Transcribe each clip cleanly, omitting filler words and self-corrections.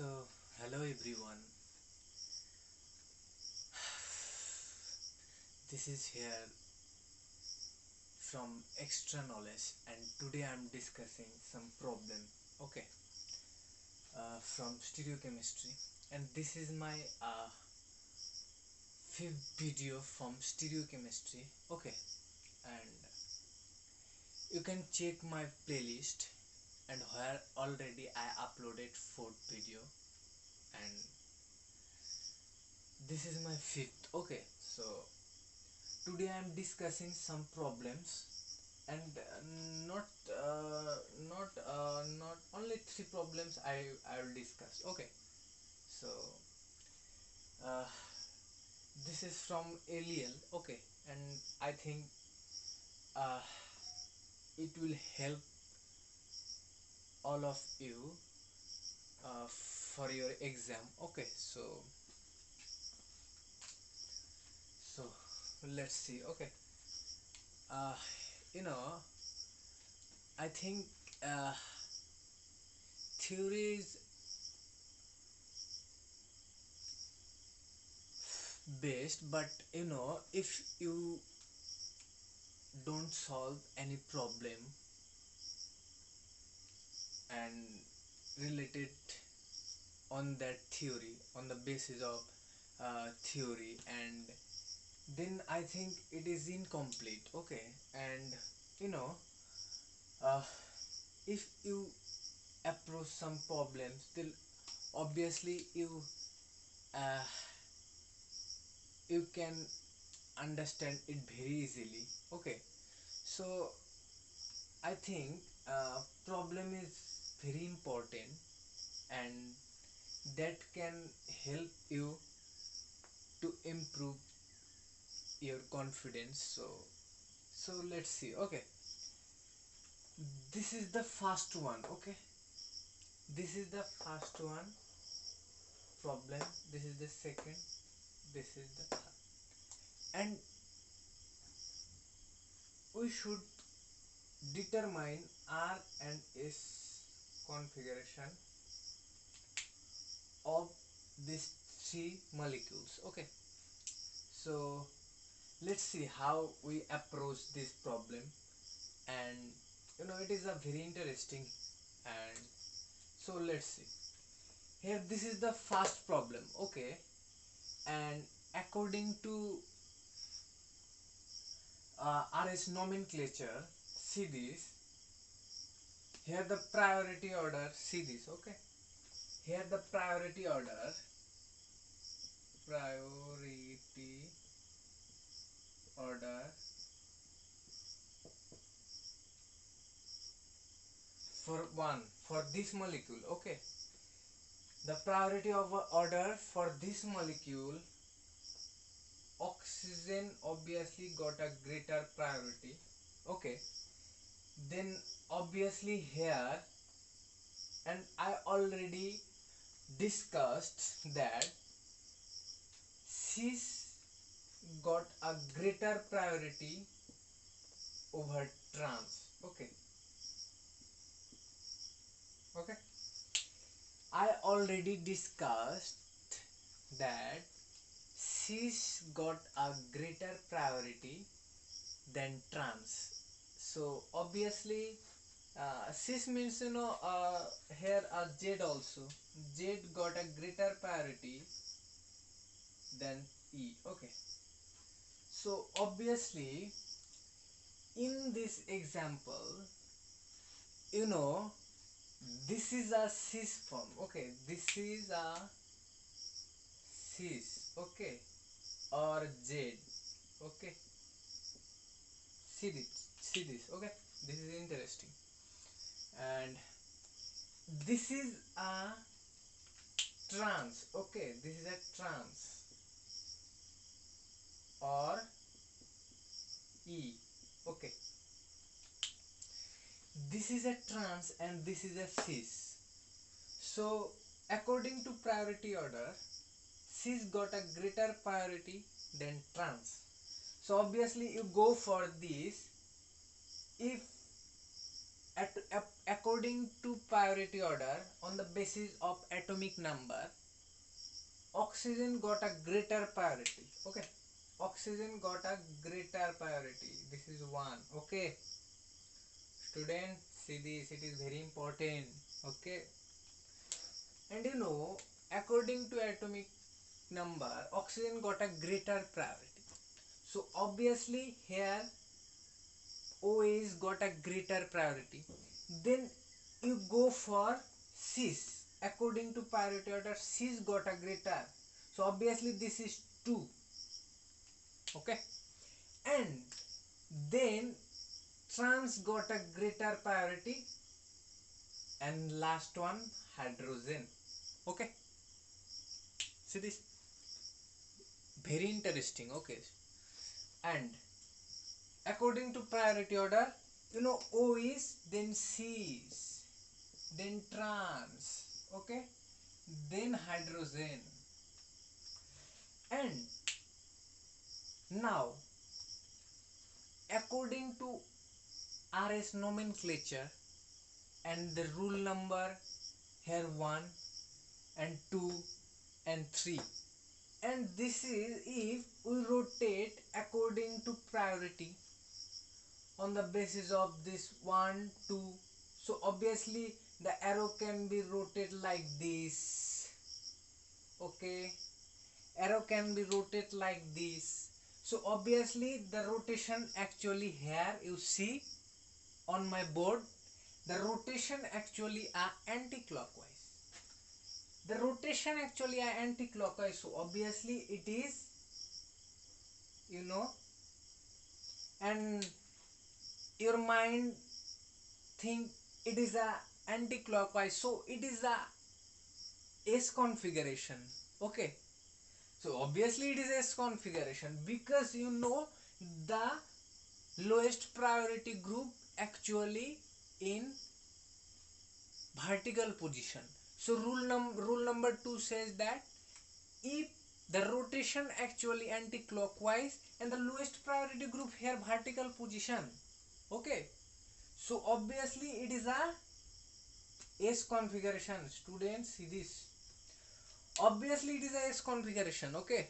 So, hello everyone. This is here from Extra Knowledge, and today I'm discussing some problem. Okay, from stereochemistry, and this is my fifth video from stereochemistry. Okay, and you can check my playlist, and where already I uploaded fourth video, and this is my fifth. Okay, so today I'm discussing some problems and not only three problems I will discuss. Okay, so uh, this is from Eliel. Okay, and I think uh, it will help all of you for your exam. Okay, so let's see. Okay, uh, you know I think uh, theory is best, but if you don't solve any problem and related on that theory, on the basis of theory, and then I think it is incomplete. Okay, and you know uh, if you approach some problems, then obviously uh, you can understand it very easily. Okay, so I think problem is very important, and that can help you to improve your confidence. So let's see. Okay, this is the first one. Okay, this is the first one problem, this is the second, this is the third, and we should determine R and S configuration of these three molecules. Okay, so let's see how we approach this problem, and it is a very interesting. And so let's see here, this is the first problem. Okay, and according to RS nomenclature, see this here, the priority order. See this. Okay, here the priority order for one, for this molecule. Okay, the priority of order for this molecule, oxygen obviously got a greater priority. Okay, then obviously here, and I already discussed that cis got a greater priority over trans. Okay, okay, I already discussed that cis got a greater priority than trans. So obviously cis means, here Z also, Z got a greater priority than E. Okay, so obviously in this example, you know this is a cis form. Okay, this is a cis. Okay, or Z. Okay, see this. Okay, this is interesting, and this is a trans. Okay, this is a trans or E. Okay, this is a trans and this is a cis. So according to priority order, cis got a greater priority than trans. So obviously you go for this if according according to priority order on the basis of atomic number, oxygen got a greater priority. Okay, oxygen got a greater priority. This is one. Okay, student, see this, it is very important. Okay, and according to atomic number, oxygen got a greater priority. So obviously here OA's got a greater priority. Then you go for cis. According to priority order, cis got a greater. So obviously this is 2. Okay. And then trans got a greater priority. And last one, hydrogen. Okay. See this? Very interesting. Okay. And according to priority order, O is, then C is, then trans, okay, then hydrogen. And now according to RS nomenclature and the rule number, here 1 and 2 and 3, and this is if we rotate according to priority on the basis of this 1 2. So obviously the arrow can be rotated like this. Okay, arrow can be rotated like this. So obviously the rotation actually, here you see on my board, the rotation actually are anti-clockwise. The rotation actually are anti-clockwise. So obviously it is, and your mind think it is a anti-clockwise, so it is a S configuration. Okay, so obviously it is S configuration because the lowest priority group actually in vertical position. So rule number 2 says that if the rotation actually anti-clockwise and the lowest priority group here vertical position, okay, so obviously it is a S configuration. Students, see this, obviously it is a S configuration. Okay,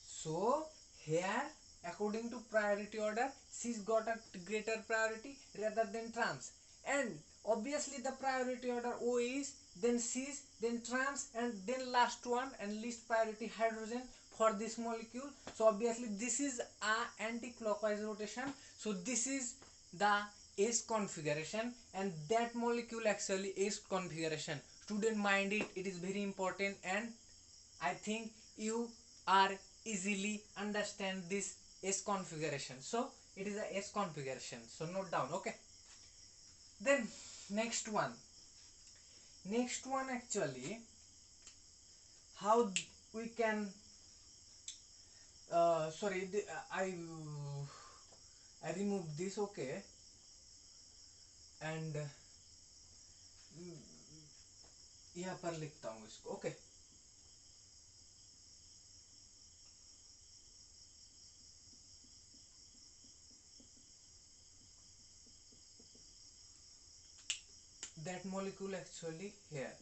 so here according to priority order, cis got a greater priority rather than trans, and obviously the priority order O is, then cis, then trans, and then last one and least priority hydrogen for this molecule. So obviously this is a anti-clockwise rotation, so this is the S configuration, and that molecule actually S configuration. Student, mind it, it is very important, and I think you are easily understand this S configuration. So it is a S configuration, so note down. Okay, then next one actually, how we can sorry, I remove this. Okay, and यहाँ पर लिखता हूँ इसको. Okay, that molecule actually here.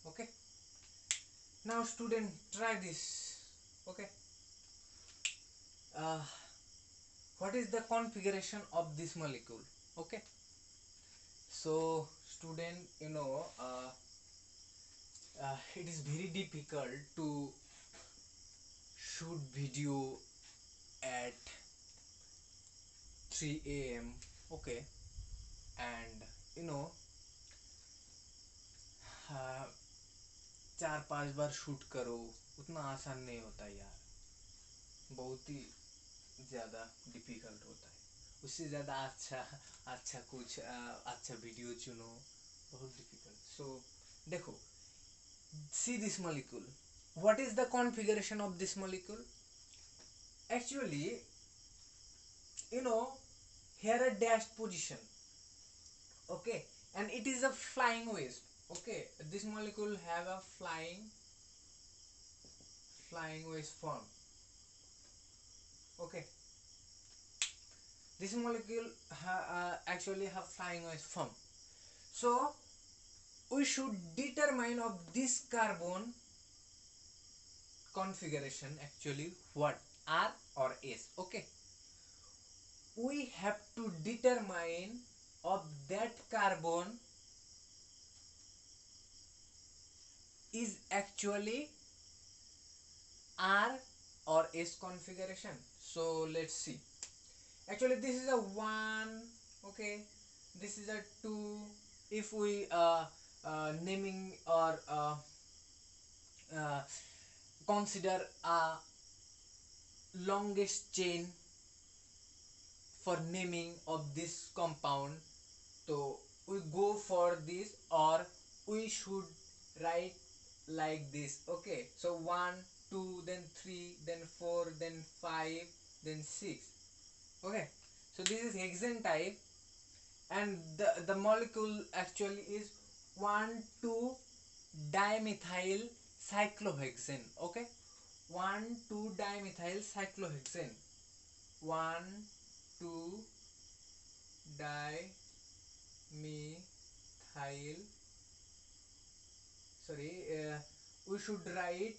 Okay, now student, try this. Okay, what is the configuration of this molecule? Okay, so student, it is very difficult to shoot video at 3 a.m. Okay, and 4-5 bar shoot करो, उतना आसान नहीं होता यार, बहुत ही ज़्यादा difficult होता है. उससे ज़्यादा अच्छा कुछ अच्छा वीडियो चुनो, बहुत डिफिकल्ट. सो देखो, see this molecule, what is the configuration of this molecule? Actually, here a dashed position. Okay, and it is a flying waste. Okay, this molecule have a flying waste form. Okay, this molecule actually have flying waste form. So we should determine of this carbon configuration actually what, R or S. Okay, we have to determine of that carbon is actually R or S configuration. So let's see. Actually this is a 1, okay, this is a 2. If we naming or uh, consider a longest chain for naming of this compound, so we go for this, or we should write like this. Okay, so 1 2 then 3 then 4 then 5 then 6. Okay, so this is hexane type, and the molecule actually is 1,2 dimethyl cyclohexane. Okay, 1,2 dimethyl cyclohexane, 1,2 dimethyl, sorry, we should write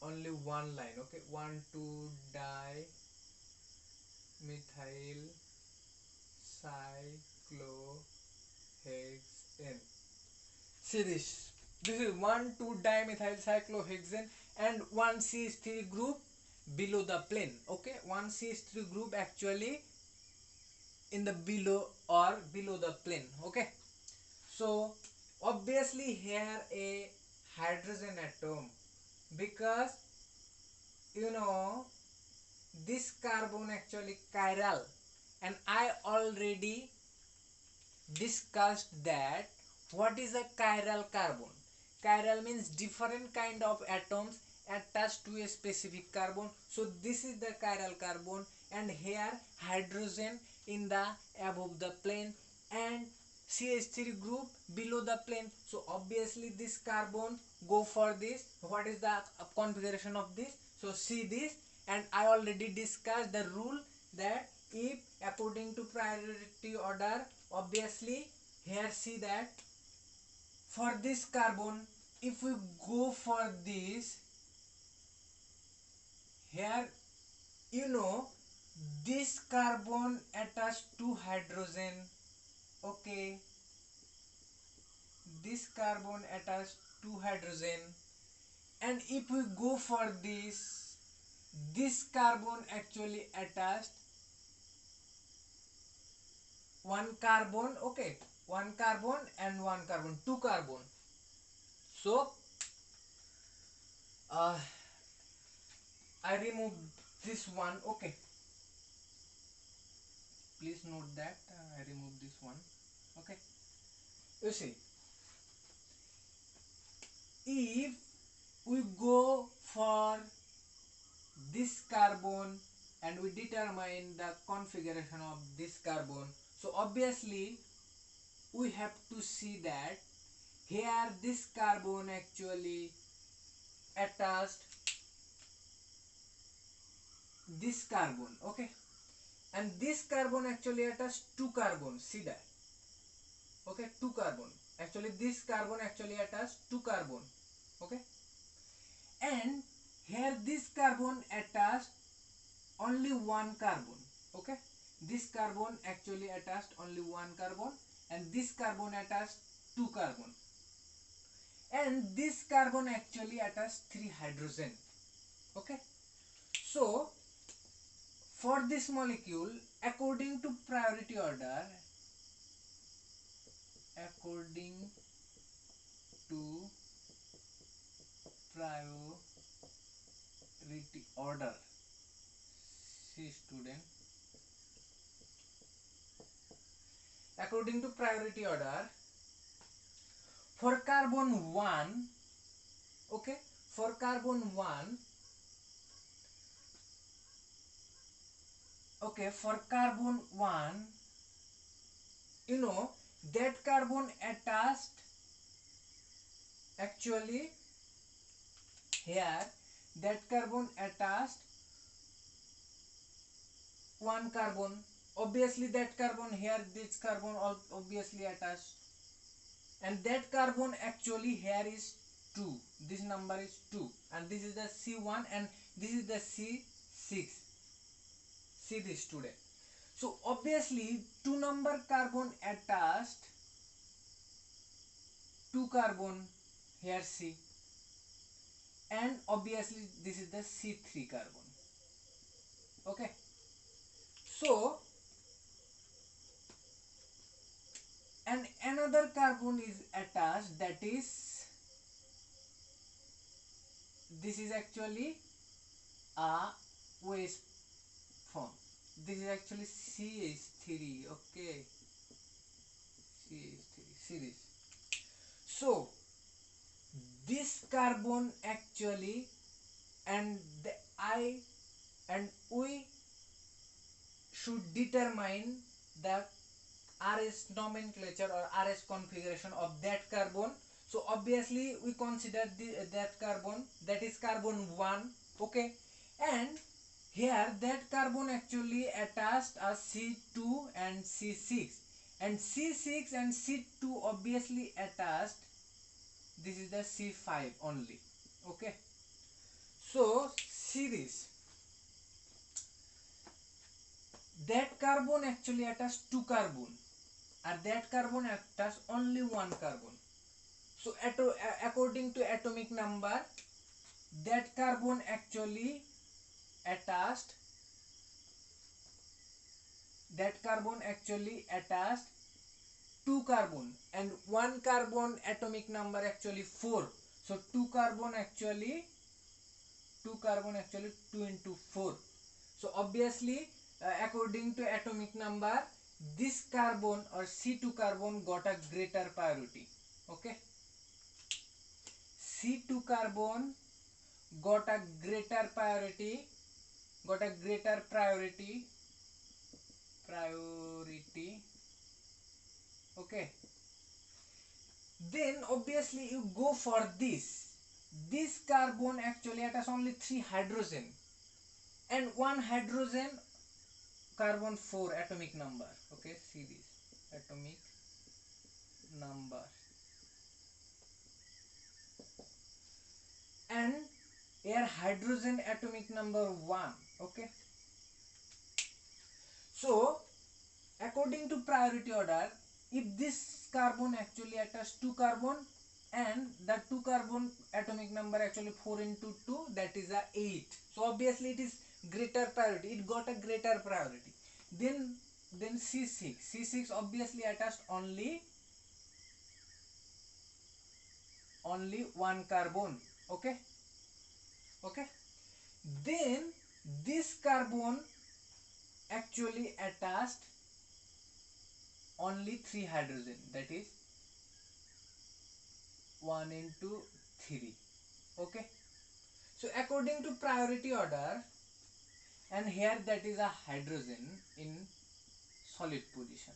only one line. Okay, 1,2 dimethyl cyclohexane. See this. This is 1,2 dimethyl cyclohexane and one CH3 group below the plane. Okay, one CH3 group actually in the below or below the plane. Okay, so obviously here a hydrogen atom, because you know this carbon actually chiral, and I already discussed that what is a chiral carbon. Chiral means different kind of atoms attached to a specific carbon. So this is the chiral carbon, and here hydrogen in the above the plane and CH3 group below the plane. So obviously this carbon go for this. What is the configuration of this? So see this, and I already discussed the rule that if according to priority order, obviously here see that for this carbon, if we go for this, here you know this carbon attached to hydrogen. Okay, this carbon attached to hydrogen, and if we go for this carbon actually attached one carbon. Okay, one carbon and one carbon, two carbon. So I remove this one. Okay, please note that I remove this one. Okay, you see, if we go for this carbon and we determine the configuration of this carbon, so obviously we have to see that here this carbon actually attached this carbon. Okay, and this carbon actually attached two carbons. See that. Okay, two carbon, actually this carbon actually attached two carbon. Okay, and here this carbon attached only one carbon. Okay, this carbon actually attached only one carbon, and this carbon attached two carbon, and this carbon actually attached three hydrogen. Okay, so for this molecule, according to priority order, according to priority order, see student, according to priority order, for carbon 1, okay, for carbon 1, okay, for carbon 1, you know that carbon attached actually here, that carbon attached one carbon. obviously that carbon here, this carbon obviously attached, and that carbon actually here is 2, this number is 2, and this is the C1 and this is the C6. See this today. So obviously 2 number carbon attached, 2 carbon here C, and obviously this is the C3 carbon. Okay, so and another carbon is attached, that is, this is actually a waste form, this is actually CH3. Okay, CH3 series. So this carbon actually, and the I and we should determine the RS nomenclature or RS configuration of that carbon. So obviously we consider that carbon, that is carbon 1. Okay, and here that carbon actually attached a C2 and C6, and C6 and C2 obviously attached, this is the C5 only. Okay, so see this, that carbon actually attached 2 carbon, and that carbon attached only 1 carbon. So according to atomic number, that carbon actually attached, that carbon actually attached 2 carbon, and 1 carbon atomic number actually 4. So 2 carbon actually 2 into 4. So obviously according to atomic number, this carbon or C2 carbon got a greater priority. Okay, C2 carbon got a greater priority, okay. Then obviously you go for this carbon actually attach only 3 hydrogen, and 1 hydrogen, carbon 4 atomic number. Okay, see this atomic number, and here hydrogen atomic number 1. Okay, so according to priority order, if this carbon actually attached 2 carbon, and the 2 carbon atomic number actually 4 into 2, that is a 8. So obviously it is greater priority, it got a greater priority. Then C6 obviously attached only 1 carbon. Okay, then this carbon actually attached only 3 hydrogen, that is 1 into 3. Okay, so according to priority order, and here that is a hydrogen in solid position.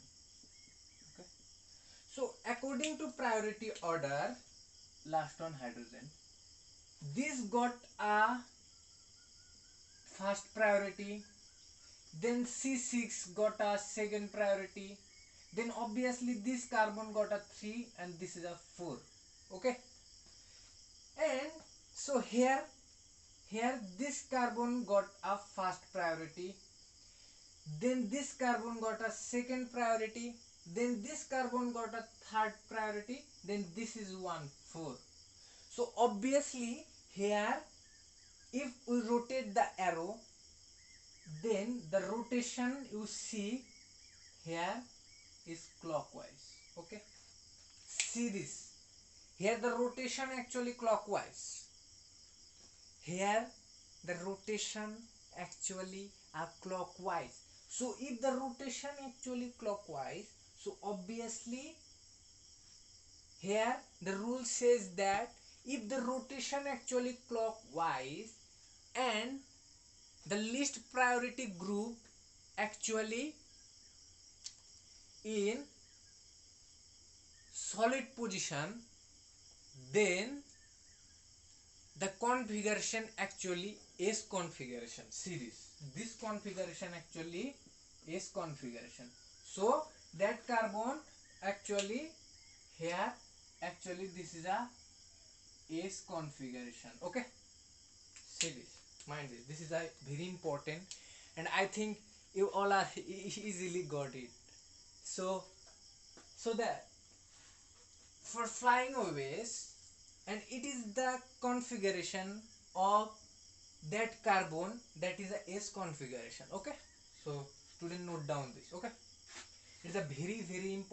Okay, so according to priority order, last one hydrogen, this got a first priority, then C6 got a second priority, then obviously this carbon got a 3, and this is a 4. Okay, and so here this carbon got a first priority, then this carbon got a second priority, then this carbon got a third priority, then this is 1 4. So obviously here if we rotate the arrow, then the rotation you see here is clockwise. Okay, see this, here the rotation actually clockwise, here the rotation actually are clockwise. So if the rotation actually clockwise, so obviously here the rule says that if the rotation actually clockwise and the least priority group actually in solid position, then the configuration actually is configuration. See this configuration actually S configuration. So that carbon actually here, actually this is a S configuration. Okay, see this, mind this is a very important, and I think you all are easily got it. So that for flying always, and it is the configuration of that carbon, that is a S configuration. Okay, so student note down this. Okay, it's a very important